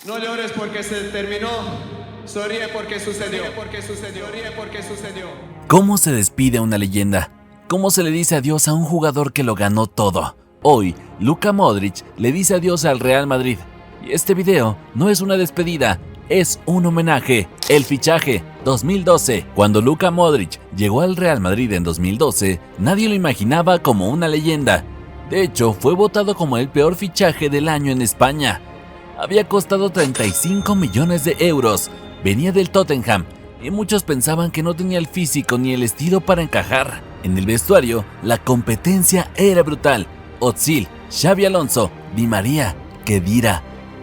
No llores porque se terminó, sonríe porque sucedió, ríe porque sucedió. ¿Cómo se despide a una leyenda? ¿Cómo se le dice adiós a un jugador que lo ganó todo? Hoy, Luka Modric le dice adiós al Real Madrid. Y este video no es una despedida, es un homenaje. El fichaje 2012. Cuando Luka Modric llegó al Real Madrid en 2012, nadie lo imaginaba como una leyenda. De hecho, fue votado como el peor fichaje del año en España. Había costado 35 millones de euros, venía del Tottenham y muchos pensaban que no tenía el físico ni el estilo para encajar. En el vestuario, la competencia era brutal. Özil, Xabi Alonso, Di María, Khedira.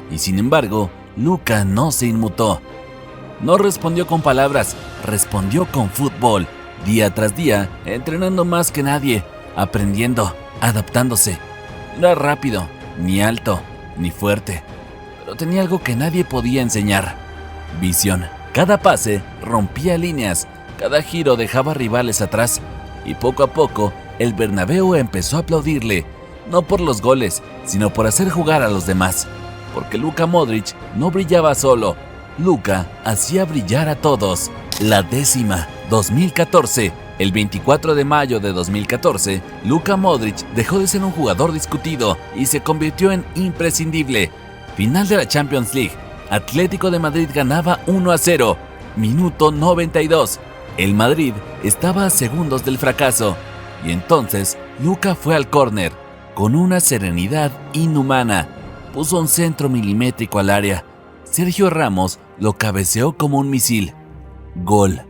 Y sin embargo, Luka no se inmutó. No respondió con palabras, respondió con fútbol. Día tras día, entrenando más que nadie, aprendiendo, adaptándose. No era rápido, ni alto, ni fuerte. Pero tenía algo que nadie podía enseñar: visión. Cada pase rompía líneas, cada giro dejaba rivales atrás, y poco a poco el Bernabéu empezó a aplaudirle, no por los goles, sino por hacer jugar a los demás. Porque Luka Modric no brillaba solo, Luka hacía brillar a todos. La 10ª, 2014. El 24 de mayo de 2014, Luka Modric dejó de ser un jugador discutido y se convirtió en imprescindible. Final de la Champions League. Atlético de Madrid ganaba 1-0. Minuto 92. El Madrid estaba a segundos del fracaso. Y entonces, Luka fue al córner. Con una serenidad inhumana, puso un centro milimétrico al área. Sergio Ramos lo cabeceó como un misil. Gol.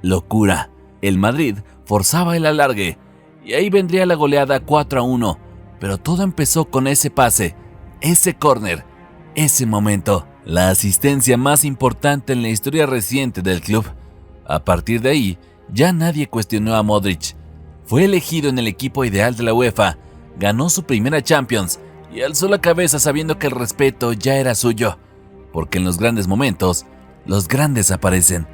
Locura. El Madrid forzaba el alargue. Y ahí vendría la goleada 4-1. Pero todo empezó con ese pase, ese córner, ese momento. La asistencia más importante en la historia reciente del club. A partir de ahí, ya nadie cuestionó a Modric. Fue elegido en el equipo ideal de la UEFA, ganó su primera Champions y alzó la cabeza sabiendo que el respeto ya era suyo. Porque en los grandes momentos, los grandes aparecen.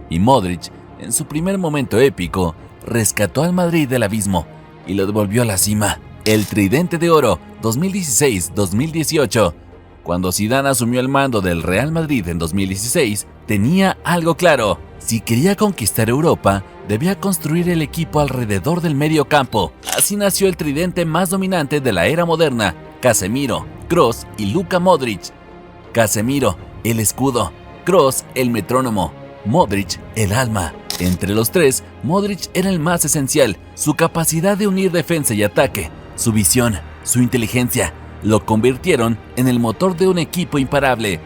Y Modric, en su primer momento épico, rescató al Madrid del abismo y lo devolvió a la cima. El Tridente de Oro 2016-2018. Cuando Zidane asumió el mando del Real Madrid en 2016, tenía algo claro: si quería conquistar Europa, debía construir el equipo alrededor del medio campo. Así nació el tridente más dominante de la era moderna: Casemiro, Kroos y Luka Modric. Casemiro, el escudo; Kroos, el metrónomo; Modric, el alma. Entre los tres, Modric era el más esencial. Su capacidad de unir defensa y ataque, su visión, su inteligencia, lo convirtieron en el motor de un equipo imparable.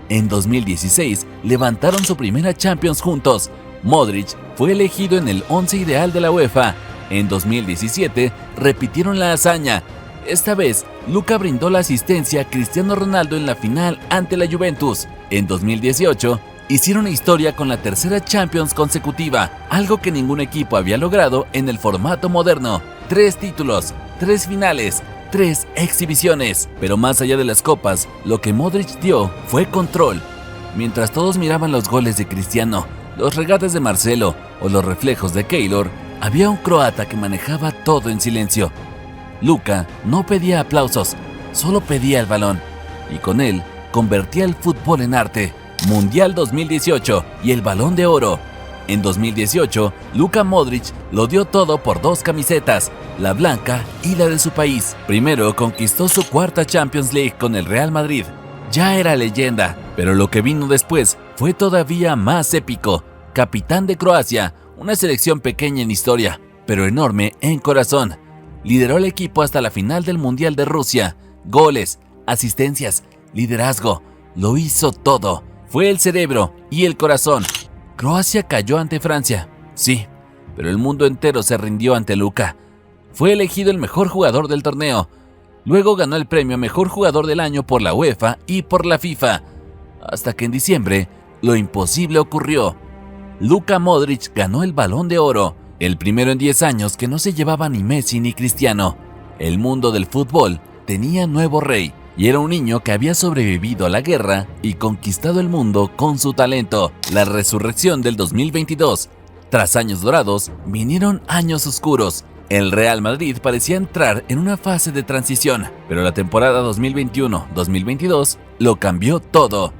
En 2016 levantaron su primera Champions juntos. Modric fue elegido en el 11 ideal de la UEFA. En 2017 repitieron la hazaña. Esta vez, Luka brindó la asistencia a Cristiano Ronaldo en la final ante la Juventus. En 2018 hicieron historia con la tercera Champions consecutiva, algo que ningún equipo había logrado en el formato moderno. 3 títulos, 3 finales, 3 exhibiciones. Pero más allá de las copas, lo que Modric dio fue control. Mientras todos miraban los goles de Cristiano, los regates de Marcelo o los reflejos de Keylor, había un croata que manejaba todo en silencio. Luka no pedía aplausos, solo pedía el balón, y con él convertía el fútbol en arte. Mundial 2018 y el Balón de Oro. En 2018, Luka Modric lo dio todo por 2 camisetas, la blanca y la de su país. Primero conquistó su 4ª Champions League con el Real Madrid. Ya era leyenda, pero lo que vino después fue todavía más épico. Capitán de Croacia, una selección pequeña en historia, pero enorme en corazón. Lideró el equipo hasta la final del Mundial de Rusia. Goles, asistencias, liderazgo, lo hizo todo. Fue el cerebro y el corazón. Croacia cayó ante Francia, sí, pero el mundo entero se rindió ante Luka. Fue elegido el mejor jugador del torneo. Luego ganó el premio a Mejor Jugador del Año por la UEFA y por la FIFA. Hasta que en diciembre, lo imposible ocurrió. Luka Modric ganó el Balón de Oro, el primero en 10 años que no se llevaba ni Messi ni Cristiano. El mundo del fútbol tenía nuevo rey. Y era un niño que había sobrevivido a la guerra y conquistado el mundo con su talento. La resurrección del 2022. Tras años dorados, vinieron años oscuros. El Real Madrid parecía entrar en una fase de transición, pero la temporada 2021-2022 lo cambió todo.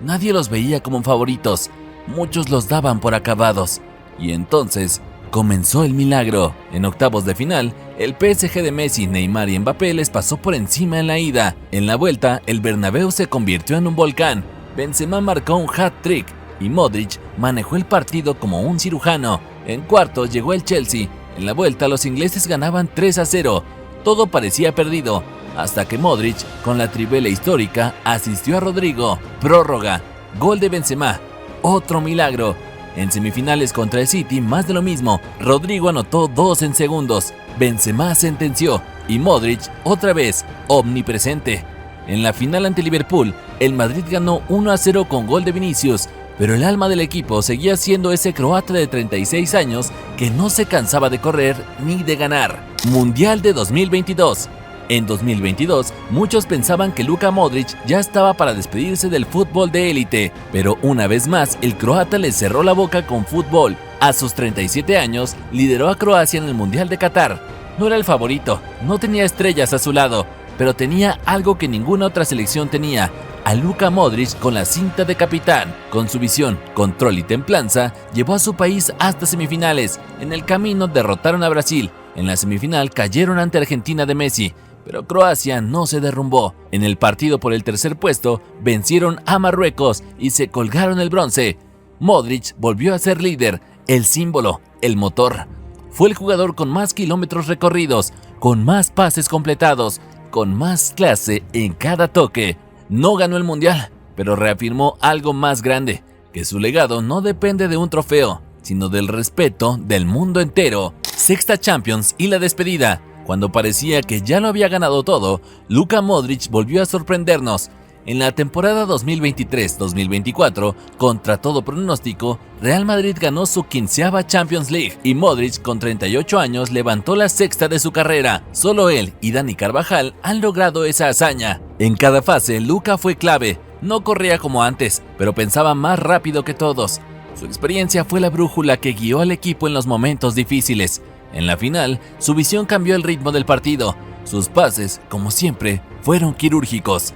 Nadie los veía como favoritos, muchos los daban por acabados. Y entonces comenzó el milagro. En octavos de final, el PSG de Messi, Neymar y Mbappé les pasó por encima en la ida. En la vuelta, el Bernabéu se convirtió en un volcán. Benzema marcó un hat-trick y Modric manejó el partido como un cirujano. En cuartos llegó el Chelsea. En la vuelta, los ingleses ganaban 3-0. Todo parecía perdido, hasta que Modric, con la trivela histórica, asistió a Rodrigo. Prórroga, gol de Benzema, otro milagro. En semifinales contra el City, más de lo mismo. Rodrigo anotó 2 en segundos. Benzema sentenció y Modric, otra vez, omnipresente. En la final ante Liverpool, el Madrid ganó 1-0 con gol de Vinicius, pero el alma del equipo seguía siendo ese croata de 36 años que no se cansaba de correr ni de ganar. Mundial de 2022. En 2022, muchos pensaban que Luka Modric ya estaba para despedirse del fútbol de élite, pero una vez más el croata le cerró la boca con fútbol. A sus 37 años, lideró a Croacia en el Mundial de Qatar. No era el favorito, no tenía estrellas a su lado, pero tenía algo que ninguna otra selección tenía: a Luka Modric con la cinta de capitán. Con su visión, control y templanza, llevó a su país hasta semifinales. En el camino derrotaron a Brasil. En la semifinal cayeron ante Argentina de Messi, pero Croacia no se derrumbó. En el partido por el tercer puesto, vencieron a Marruecos y se colgaron el bronce. Modric volvió a ser líder, el símbolo, el motor. Fue el jugador con más kilómetros recorridos, con más pases completados, con más clase en cada toque. No ganó el Mundial, pero reafirmó algo más grande, que su legado no depende de un trofeo, sino del respeto del mundo entero. Sexta Champions y la despedida. Cuando parecía que ya lo había ganado todo, Luka Modric volvió a sorprendernos. En la temporada 2023-2024, contra todo pronóstico, Real Madrid ganó su 15ª Champions League y Modric, con 38 años, levantó la sexta de su carrera. Solo él y Dani Carvajal han logrado esa hazaña. En cada fase, Luka fue clave. No corría como antes, pero pensaba más rápido que todos. Su experiencia fue la brújula que guió al equipo en los momentos difíciles. En la final, su visión cambió el ritmo del partido. Sus pases, como siempre, fueron quirúrgicos.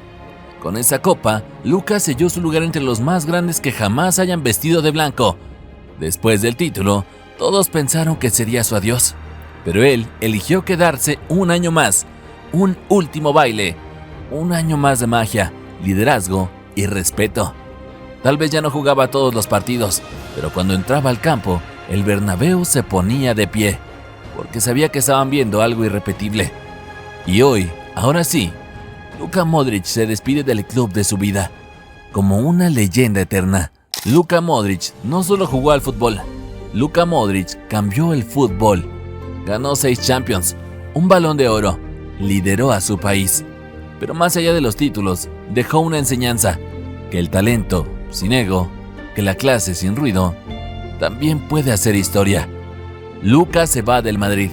Con esa copa, Luka selló su lugar entre los más grandes que jamás hayan vestido de blanco. Después del título, todos pensaron que sería su adiós, pero él eligió quedarse un año más, un último baile, un año más de magia, liderazgo y respeto. Tal vez ya no jugaba todos los partidos, pero cuando entraba al campo, el Bernabéu se ponía de pie, porque sabía que estaban viendo algo irrepetible. Y hoy, ahora sí, Luka Modric se despide del club de su vida, como una leyenda eterna. Luka Modric no solo jugó al fútbol, Luka Modric cambió el fútbol. Ganó 6 Champions, un Balón de Oro, lideró a su país. Pero más allá de los títulos, dejó una enseñanza: que el talento sin ego, que la clase sin ruido, también puede hacer historia. Luka se va del Madrid,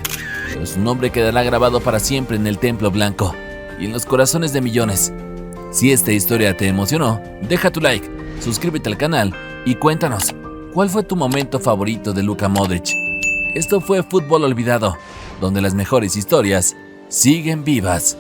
pero su nombre quedará grabado para siempre en el Templo Blanco y en los corazones de millones. Si esta historia te emocionó, deja tu like, suscríbete al canal y cuéntanos, ¿cuál fue tu momento favorito de Luka Modric? Esto fue Fútbol Olvidado, donde las mejores historias siguen vivas.